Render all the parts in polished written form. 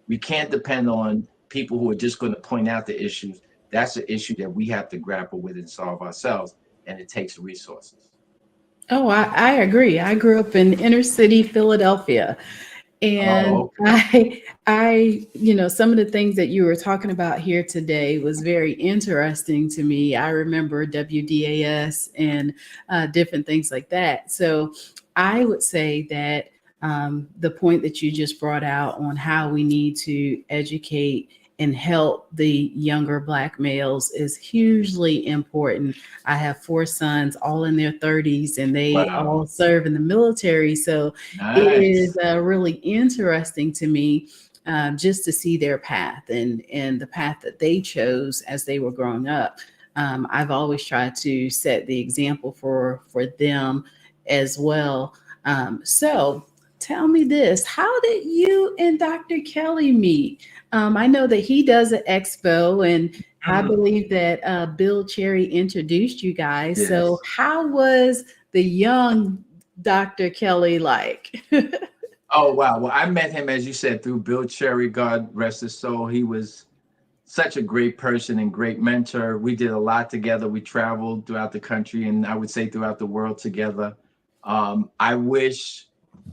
We can't depend on people who are just going to point out the issues. That's an issue that we have to grapple with and solve ourselves, and it takes resources. Oh, I agree. I grew up in inner city Philadelphia. And Oh, okay. some of the things that you were talking about here today was very interesting to me. I remember WDAS and different things like that. So I would say that the point that you just brought out on how we need to educate and help the younger Black males is hugely important. I have four sons, all in their 30s, and they Wow. all serve in the military. So it is Nice. really interesting to me just to see their path and the path that they chose as they were growing up. I've always tried to set the example for them as well. So tell me this: how did you and Dr. Kelly meet? I know that he does an expo, and I Mhm. believe that Bill Cherry introduced you guys. So Yes. how was the young Dr. Kelly like? Oh, wow. Well, I met him, as you said, through Bill Cherry. God rest his soul. He was such a great person and great mentor. We did a lot together. We traveled throughout the country and I would say throughout the world together. I wish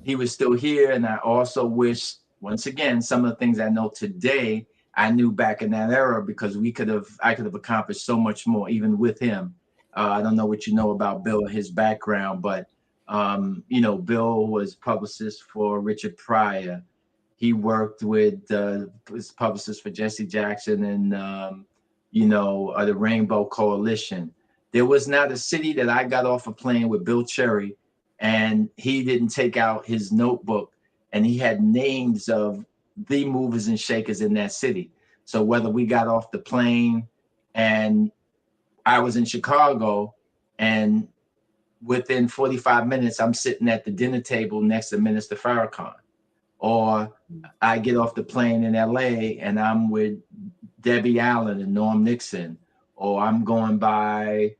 he was still here. And I also wish, once again, some of the things I know today, I knew back in that era because I could have accomplished so much more, even with him. I don't know what you know about Bill and his background, but Bill was publicist for Richard Pryor. He worked with his publicist for Jesse Jackson and the Rainbow Coalition. There was not a city that I got off a plane with Bill Cherry, and he didn't take out his notebook, and he had names of the movers and shakers in that city. So whether we got off the plane and I was in Chicago, and within 45 minutes, I'm sitting at the dinner table next to Minister Farrakhan. Or I get off the plane in LA and I'm with Debbie Allen and Norm Nixon, or I'm going by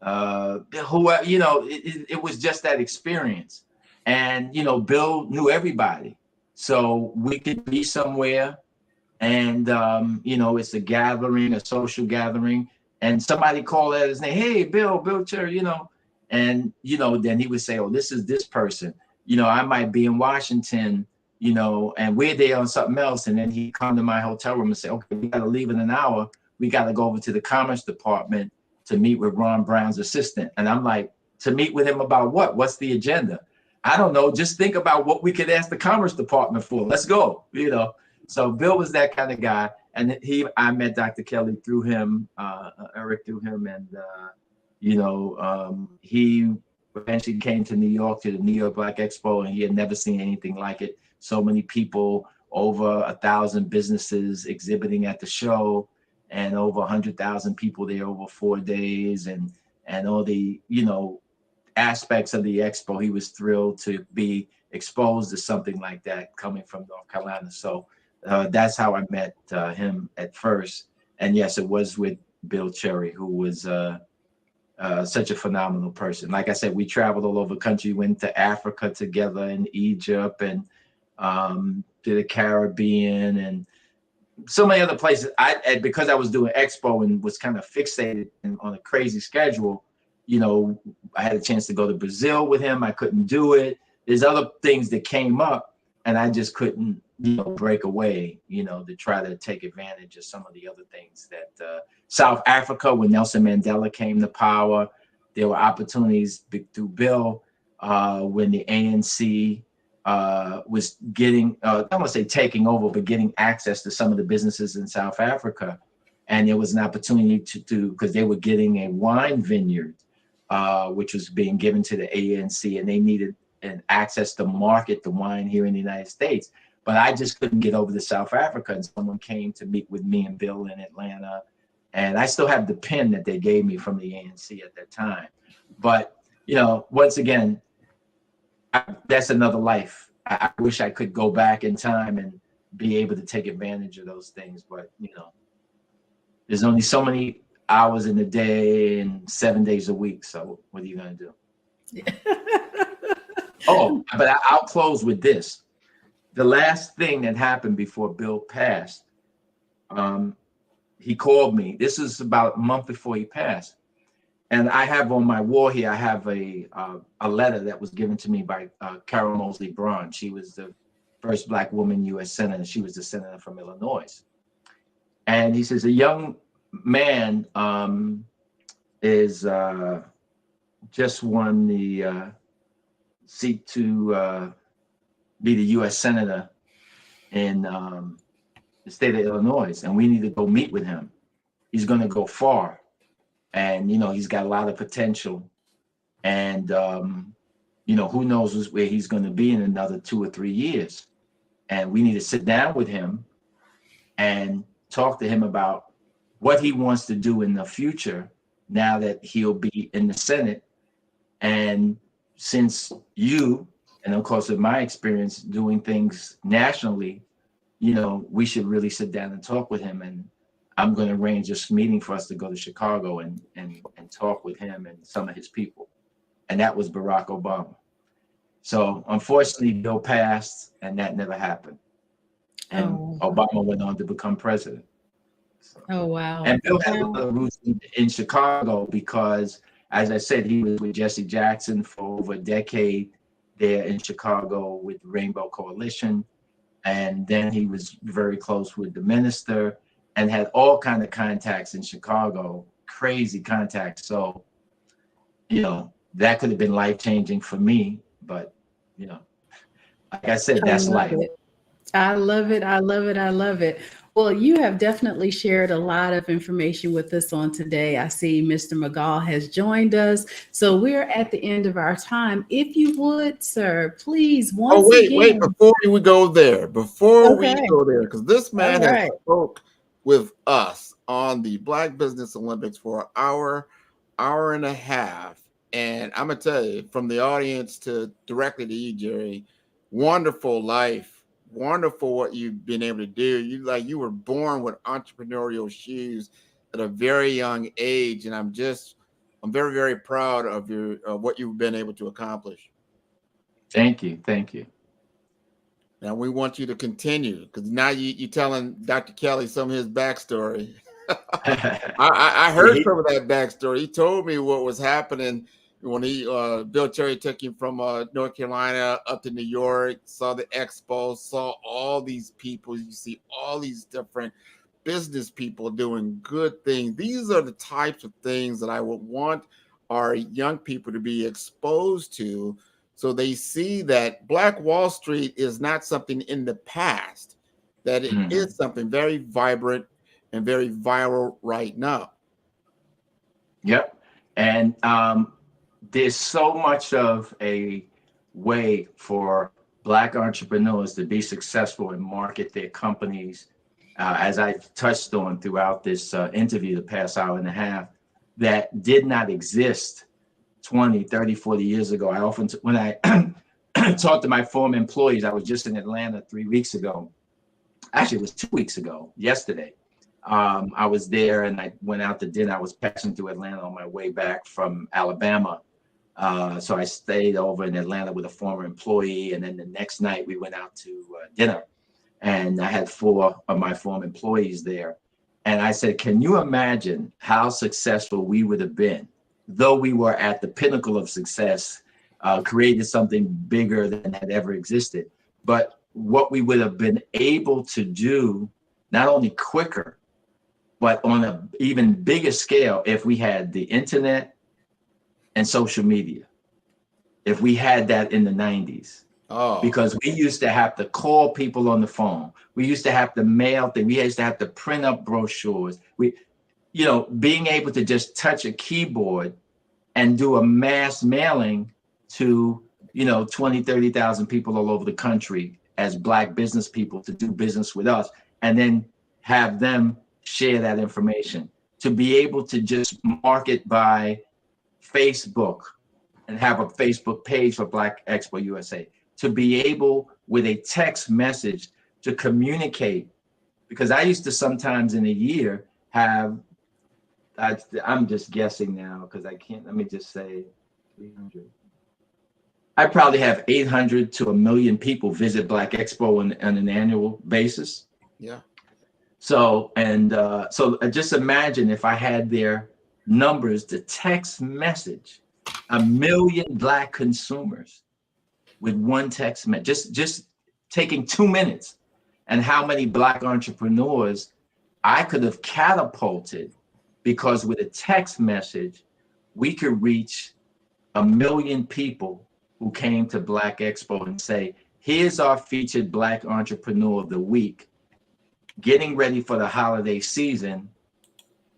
whoever, it was just that experience. And, Bill knew everybody. So we could be somewhere and, it's a gathering, a social gathering, and somebody called out his name, hey, Bill Cherry, and, then he would say, oh, this is this person. I might be in Washington, and we're there on something else. And then he'd come to my hotel room and say, okay, we got to leave in an hour. We got to go over to the Commerce Department to meet with Ron Brown's assistant. And I'm like, to meet with him about what? What's the agenda? I don't know. Just think about what we could ask the Commerce Department for. Let's go. So Bill was that kind of guy. And I met Dr. Kelly through him, Eric through him. And, he eventually came to New York to the New York Black Expo, and he had never seen anything like it. So many people, over 1,000 businesses exhibiting at the show, and over 100,000 people there over 4 days, and all the aspects of the expo. He was thrilled to be exposed to something like that coming from North Carolina. So that's how I met him at first. And yes, it was with Bill Cherry, who was such a phenomenal person. Like I said, we traveled all over the country, went to Africa together and Egypt and to the Caribbean and so many other places. Because I was doing expo and was kind of fixated on a crazy schedule, I had a chance to go to Brazil with him. I couldn't do it. There's other things that came up and I just couldn't, break away, to try to take advantage of some of the other things that South Africa, when Nelson Mandela came to power, there were opportunities through Bill when the ANC was getting, I don't want to say taking over, but getting access to some of the businesses in South Africa. And there was an opportunity to do, because they were getting a wine vineyard, which was being given to the ANC, and they needed an access to market the wine here in the United States. But I just couldn't get over to South Africa, and someone came to meet with me and Bill in Atlanta. And I still have the pin that they gave me from the ANC at that time. But, once again, that's another life. I wish I could go back in time and be able to take advantage of those things. But, there's only so many hours in a day and 7 days a week. So what are you going to do? Oh, but I'll close with this. the last thing that happened before Bill passed, he called me. This is about a month before he passed. And I have on my wall here, I have a letter that was given to me by Carol Moseley Braun. She was the first Black woman U.S. Senator. She was the senator from Illinois. And he says, a young man is just won the seat to be the U.S. Senator in the state of Illinois, and we need to go meet with him. He's going to go far, and he's got a lot of potential, and who knows where he's going to be in another 2 or 3 years, and we need to sit down with him and talk to him about what he wants to do in the future now that he'll be in the Senate. And since you, and of course in my experience doing things nationally, we should really sit down and talk with him. And I'm going to arrange this meeting for us to go to Chicago and talk with him and some of his people. And that was Barack Obama. So unfortunately, Bill passed and that never happened. And Obama went on to become president. So, oh, wow. And Bill had a lot of roots in Chicago because, as I said, he was with Jesse Jackson for over a decade there in Chicago with the Rainbow Coalition. And then he was very close with the minister and had all kind of contacts in Chicago, crazy contacts. So, that could have been life-changing for me. But, like I said, that's life. I love it. I love it. I love it. Well, you have definitely shared a lot of information with us on today. I see Mr. McGall has joined us. So we're at the end of our time. If you would, sir, please, once again. Wait, before we go there, because this man has spoke with us on the Black Business Olympics for an hour and a half. And I'm going to tell you, from the audience to directly to you, Jerry, wonderful life. Wonderful what you've been able to do. You were born with entrepreneurial shoes at a very young age, and I'm very, very proud of what you've been able to accomplish. Thank you. Now we want you to continue, because now you're telling Dr. Kelly some of his backstory. I heard some of that backstory. He told me what was happening when Bill Cherry took him from North Carolina up to New York, saw the expo, saw all these people. You see all these different business people doing good things. These are the types of things that I would want our young people to be exposed to, so they see that Black Wall Street is not something in the past, that it is something very vibrant and very viral right now. Yep. And there's so much of a way for Black entrepreneurs to be successful and market their companies, as I've touched on throughout this interview, the past hour and a half, that did not exist 20, 30, 40 years ago. I often, when I talked to my former employees, I was just in Atlanta 3 weeks ago. Actually, it was 2 weeks ago, yesterday. I was there and I went out to dinner. I was passing through Atlanta on my way back from Alabama. So I stayed over in Atlanta with a former employee. And then the next night we went out to dinner, and I had 4 of my former employees there. And I said, can you imagine how successful we would have been, though we were at the pinnacle of success, created something bigger than had ever existed, but what we would have been able to do, not only quicker, but on an even bigger scale if we had the internet and social media, if we had that in the 90s. Because we used to have to call people on the phone. We used to have to mail things. We used to have to print up brochures. Being able to just touch a keyboard and do a mass mailing to, 20, 30,000 people all over the country as Black business people to do business with us, and then have them share that information. To be able to just market by Facebook and have a Facebook page for Black Expo USA. To be able, with a text message, to communicate. Because I used to sometimes in a year have, I'm just guessing now because I can't, let me just say 300. I probably have 800 to 1,000,000 people visit Black Expo on an annual basis. Yeah. So, so just imagine if I had their numbers, the text message, 1,000,000 Black consumers with one text message, just taking 2 minutes, and how many Black entrepreneurs I could have catapulted, because with a text message, we could reach 1,000,000 people who came to Black Expo and say, here's our featured Black entrepreneur of the week, getting ready for the holiday season.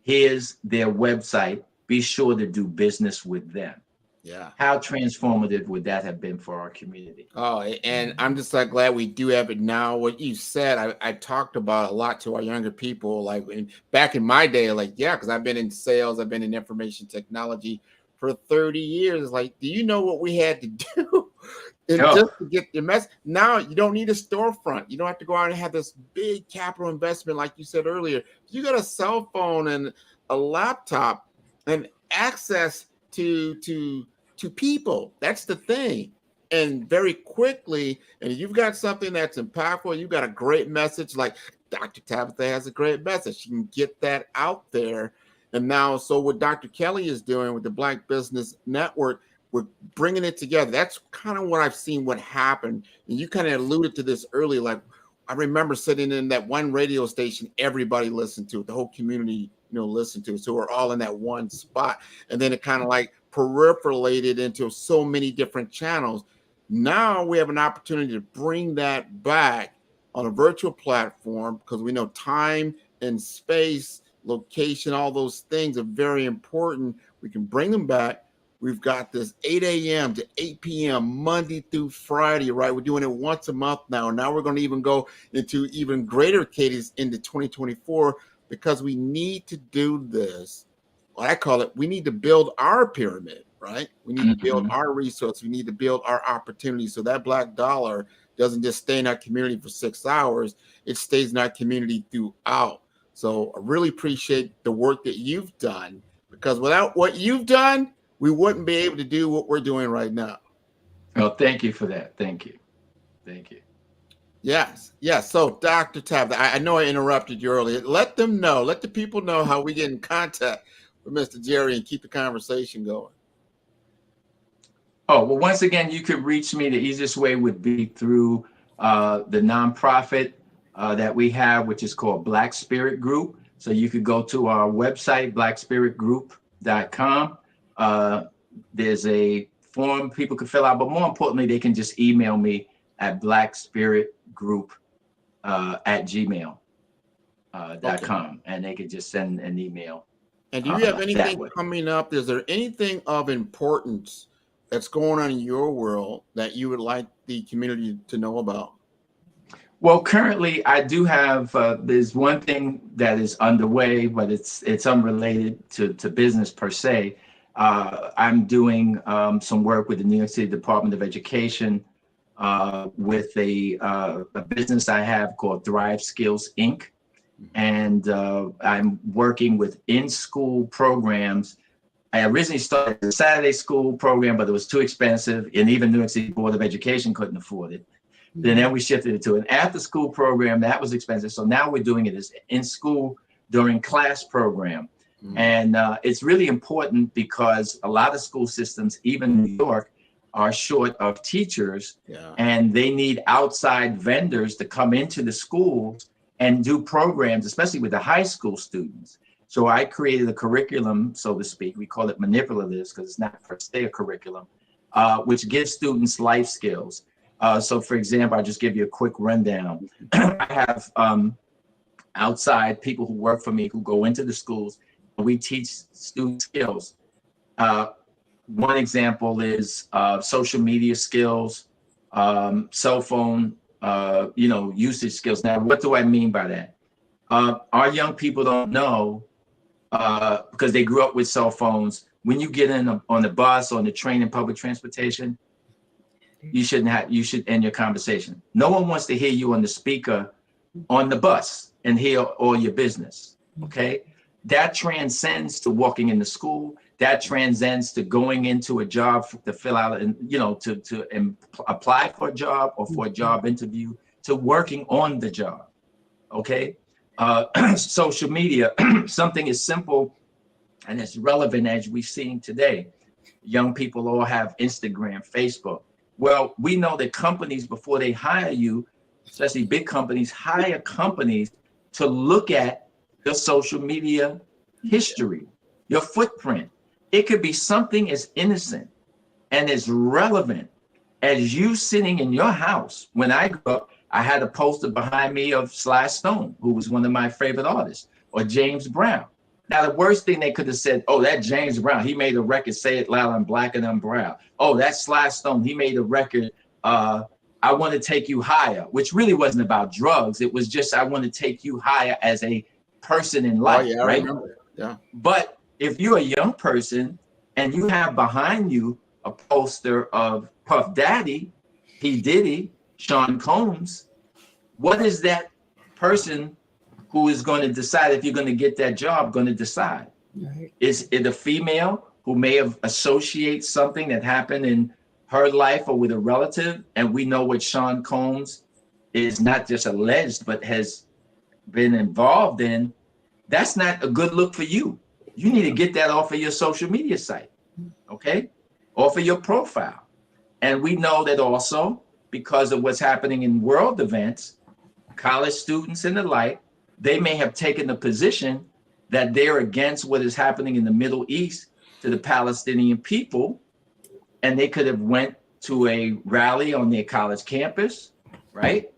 Here's their website. Be sure to do business with them. Yeah. How transformative would that have been for our community? Oh, and I'm just like glad we do have it now. What you said, I talked about a lot to our younger people, like back in my day, like, yeah, because I've been in sales, I've been in information technology for 30 years. Like, do you know what we had to do just to get your message? Now you don't need a storefront. You don't have to go out and have this big capital investment, like you said earlier. You got a cell phone and a laptop and access to people. That's the thing. And very quickly, and you've got something that's impactful, you've got a great message, like Dr. Tabitha has a great message. She can get that out there. And now, so what Dr. Kelly is doing with the Black Business Network, we're bringing it together. That's kind of what I've seen what happened. And you kind of alluded to this earlier. Like, I remember sitting in that one radio station, everybody listened to it, the whole community, listened to it. So we're all in that one spot. And then it kind of like peripheralated into so many different channels. Now we have an opportunity to bring that back on a virtual platform, because we know time and space, location, all those things are very important. We can bring them back. We've got this 8 a.m. to 8 p.m. Monday through Friday, right? We're doing it once a month now. Now we're going to even go into even greater cadence into 2024, because we need to do this. What I call it, we need to build our pyramid, right? We need to build our resources. We need to build our opportunities, so that Black dollar doesn't just stay in our community for 6 hours. It stays in our community throughout. So I really appreciate the work that you've done, because without what you've done, we wouldn't be able to do what we're doing right now. Well, thank you for that. Thank you. Thank you. Yes. Yes. So Dr. Tabitha, I know I interrupted you earlier. Let them know, let the people know how we get in contact with Mr. Jerry and keep the conversation going. Oh, well, once again, you could reach me. The easiest way would be through the nonprofit that we have, which is called Black Spirit Group. So you could go to our website, blackspiritgroup.com. There's a form people can fill out, but more importantly, they can just email me at blackspiritgroup at gmail.com, and they could just send an email. And do you have anything coming up? Is there anything of importance that's going on in your world that you would like the community to know about? Well, currently I do have, there's one thing that is underway, but it's unrelated to business per se. I'm doing some work with the New York City Department of Education with a business I have called Thrive Skills, Inc. And I'm working with in-school programs. I originally started a Saturday school program, but it was too expensive, and even New York City Board of Education couldn't afford it. Then we shifted it to an after-school program that was expensive. So now we're doing it as in-school during class program. And it's really important, because a lot of school systems, even New York, are short of teachers, and they need outside vendors to come into the schools and do programs, especially with the high school students. So I created a curriculum, so to speak. We call it manipulatives, because it's not per se a curriculum, which gives students life skills. So for example, I'll just give you a quick rundown. I have outside people who work for me who go into the schools, and we teach students skills. One example is social media skills, cell phone, usage skills. Now, what do I mean by that? Our young people don't know, because they grew up with cell phones. When you get in on the bus, on the train, and public transportation, you should end your conversation. No one wants to hear you on the speaker on the bus and hear all your business. Okay, that transcends to walking in the school. that transcends to going into a job to fill out and, you know, to apply for a job or for a job interview, to working on the job. Okay. Social media, something as simple and as relevant as we've seen today. Young people all have Instagram, Facebook. Well, we know that companies, before they hire you, especially big companies, hire companies to look at your social media history, your footprint. It could be something as innocent and as relevant as you sitting in your house. When I grew up, I had a poster behind me of Sly Stone, who was one of my favorite artists, or James Brown. Now, the worst thing they could have said, oh, that James Brown, he made a record, Say It Loud, I'm Black and I'm Brown. Oh, that's Sly Stone, he made a record, I Want to Take You Higher, which really wasn't about drugs. It was just, I want to take you higher as a person in life, Oh, yeah, right? I remember. Yeah. But if you're a young person and you have behind you a poster of Puff Daddy, P. Diddy, Sean Combs, what is that person who is going to decide if you're going to get that job going to decide? Right. Is it a female who may have associated something that happened in her life or with a relative? And we know what Sean Combs is not just alleged, but has been involved in. That's not a good look for you. You need to get that off of your social media site, okay? Off of your profile. And we know that also because of what's happening in world events, college students and the like, they may have taken the position that they're against what is happening in the Middle East to the Palestinian people, and they could have went to a rally on their college campus, right?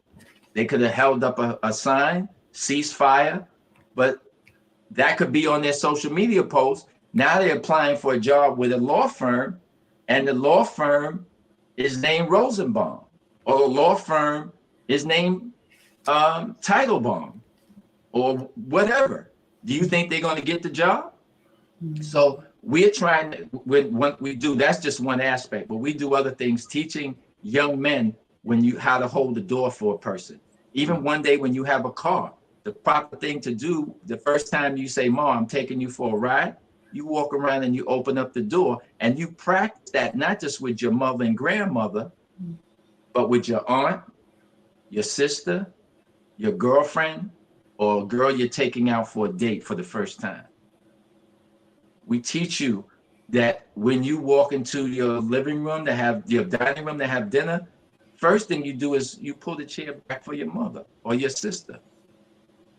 They could have held up a sign, ceasefire, but that could be on their social media post. Now they're applying for a job with a law firm, and the law firm is named Rosenbaum, or the law firm is named Teitelbaum, or whatever. Do you think they're going to get the job? Mm-hmm. So we're trying to, with what we do, that's just one aspect, but we do other things, teaching young men how to hold the door for a person. Even one day when you have a car, the proper thing to do, the first time you say, Mom, I'm taking you for a ride, you walk around and you open up the door and you practice that, not just with your mother and grandmother, but with your aunt, your sister, your girlfriend, or a girl you're taking out for a date for the first time. We teach you that when you walk into your living room to have your dining room to have dinner, first thing you do is you pull the chair back for your mother or your sister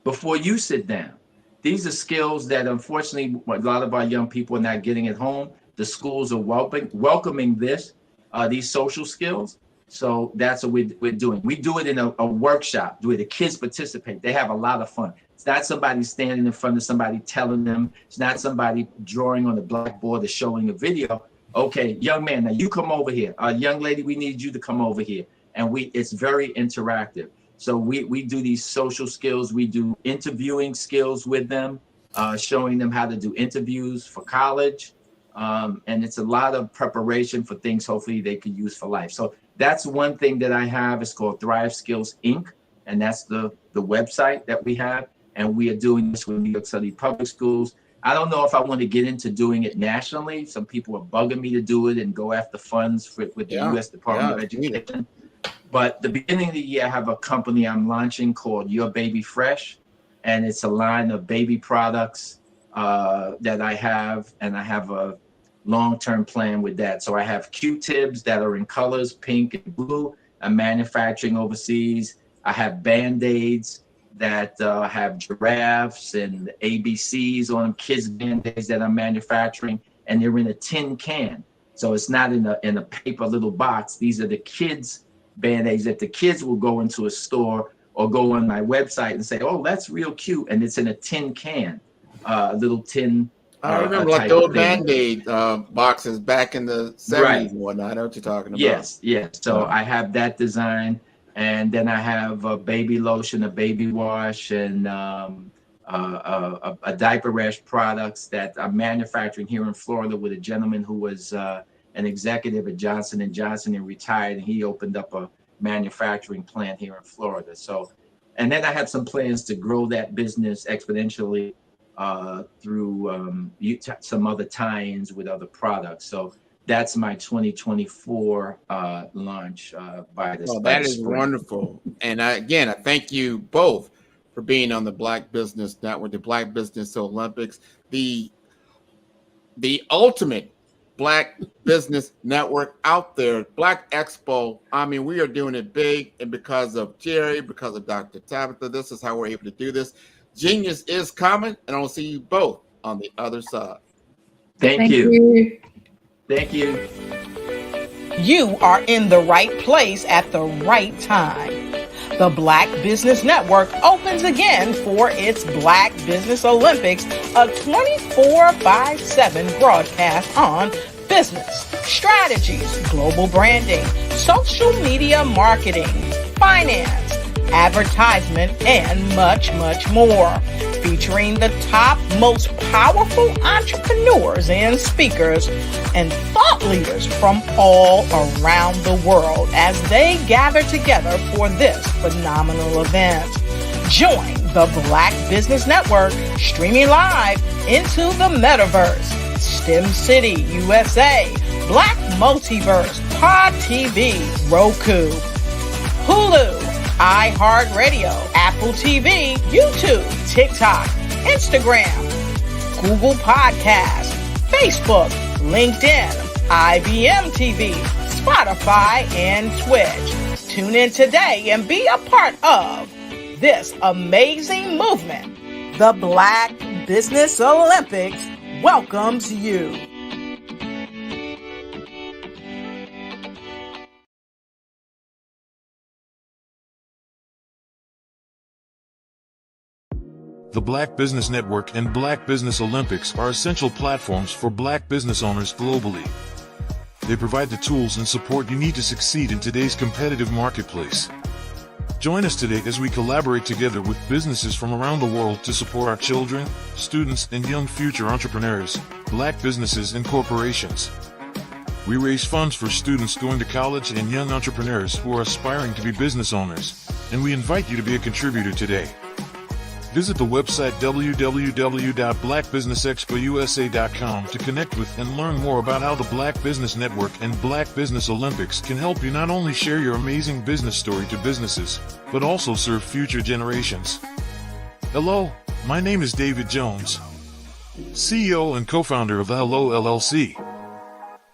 before you sit down. These are skills that unfortunately a lot of our young people are not getting at home. The schools are welcoming these social skills. So that's what we're doing. We do it in a workshop where the kids participate. They have a lot of fun. It's not somebody standing in front of somebody telling them. It's not somebody drawing on the blackboard or showing a video. Okay, young man, now you come over here. Young lady, we need you to come over here. And it's very interactive. So we do these social skills. We do interviewing skills with them, showing them how to do interviews for college. And it's a lot of preparation for things hopefully they could use for life. So that's one thing that I have. It's called Thrive Skills Inc. And that's the website that we have. And we are doing this with New York City public schools. I don't know if I want to get into doing it nationally. Some people are bugging me to do it and go after funds with the U.S. Department of Education. But the beginning of the year, I have a company I'm launching called Your Baby Fresh. And it's a line of baby products that I have. And I have a long-term plan with that. So I have Q-tips that are in colors, pink and blue. I'm manufacturing overseas. I have Band-Aids that have giraffes and ABCs on them, kids Band-Aids that I'm manufacturing, and they're in a tin can. So it's not in a paper little box. These are the kids Band-Aids that the kids will go into a store or go on my website and say, oh, that's real cute. And it's in a tin can, a little tin. I remember like the old Band-Aid boxes back in the 70s and whatnot. I know what you're talking about. Yes. So I have that design. And then I have a baby lotion, a baby wash, and a diaper rash products that I'm manufacturing here in Florida with a gentleman who was an executive at Johnson & Johnson and retired, and he opened up a manufacturing plant here in Florida. So, and then I have some plans to grow that business exponentially through some other tie-ins with other products. So that's my 2024 launch by the Well, that is wonderful. And I thank you both for being on the Black Business Network, the Black Business Olympics, the ultimate Black Business Network out there, Black Expo. I mean, we are doing it big, and because of Jerry, because of Dr. Tabitha, this is how we're able to do this. Genius is coming, and I'll see you both on the other side. Thank you. Thank you. You are in the right place at the right time. The Black Business Network opens again for its Black Business Olympics, a 24/7 broadcast on business, strategies, global branding, social media marketing, finance, advertisement, and much, much more. Featuring the top, most powerful entrepreneurs and speakers and thought leaders from all around the world as they gather together for this phenomenal event. Join the Black Business Network streaming live into the metaverse, STEM City USA, Black Multiverse, Pod TV, Roku, Hulu, iHeartRadio, Apple TV, YouTube, TikTok, Instagram, Google Podcasts, Facebook, LinkedIn, IBM TV, Spotify, and Twitch. Tune in today and be a part of this amazing movement. The Black Business Olympics welcomes you. The Black Business Network and Black Business Olympics are essential platforms for Black business owners globally. They provide the tools and support you need to succeed in today's competitive marketplace. Join us today as we collaborate together with businesses from around the world to support our children, students, and young future entrepreneurs, Black businesses and corporations. We raise funds for students going to college and young entrepreneurs who are aspiring to be business owners, and we invite you to be a contributor today. Visit the website www.blackbusinessexpousa.com to connect with and learn more about how the Black Business Network and Black Business Olympics can help you not only share your amazing business story to businesses, but also serve future generations. Hello, my name is David Jones, CEO and co-founder of the Hello LLC,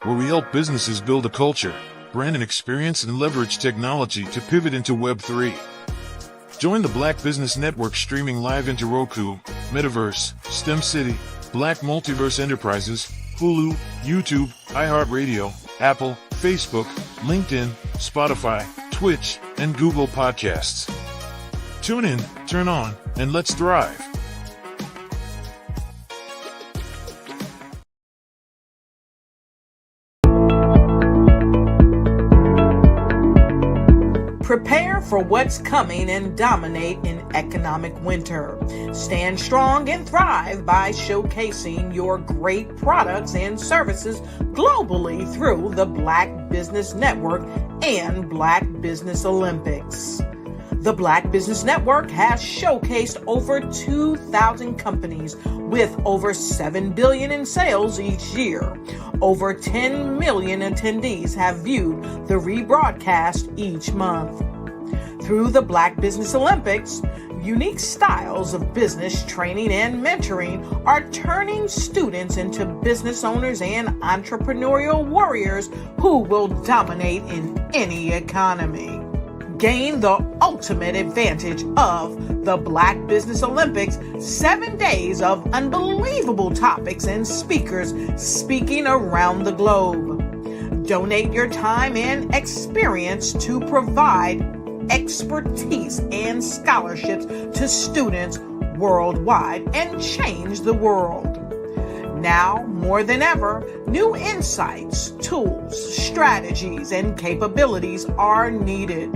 where we help businesses build a culture, brand an experience, and leverage technology to pivot into Web3. Join the Black Business Network streaming live into Roku, Metaverse, STEM City, Black Multiverse Enterprises, Hulu, YouTube, iHeartRadio, Apple, Facebook, LinkedIn, Spotify, Twitch, and Google Podcasts. Tune in, turn on, and let's thrive. Prepare for what's coming and dominate in economic winter. Stand strong and thrive by showcasing your great products and services globally through the Black Business Network and Black Business Olympics. The Black Business Network has showcased over 2,000 companies with over $7 billion in sales each year. Over 10 million attendees have viewed the rebroadcast each month. Through the Black Business Olympics, unique styles of business training and mentoring are turning students into business owners and entrepreneurial warriors who will dominate in any economy. Gain the ultimate advantage of the Black Business Olympics, 7 days of unbelievable topics and speakers speaking around the globe. Donate your time and experience to provide expertise and scholarships to students worldwide and change the world. Now, more than ever, new insights, tools, strategies, and capabilities are needed.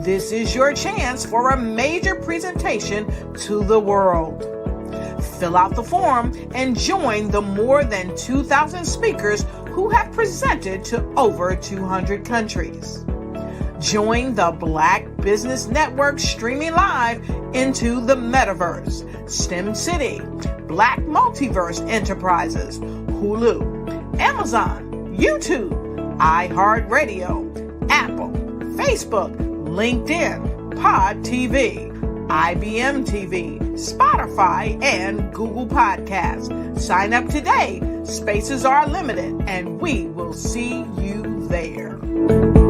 This is your chance for a major presentation to the world. Fill out the form and join the more than 2,000 speakers who have presented to over 200 countries. Join the Black Business Network streaming live into the Metaverse, STEM City, Black Multiverse Enterprises, Hulu, Amazon, YouTube, iHeartRadio, Apple, Facebook, LinkedIn, Pod TV, IBM TV, Spotify, and Google Podcasts. Sign up today. Spaces are limited, and we will see you there.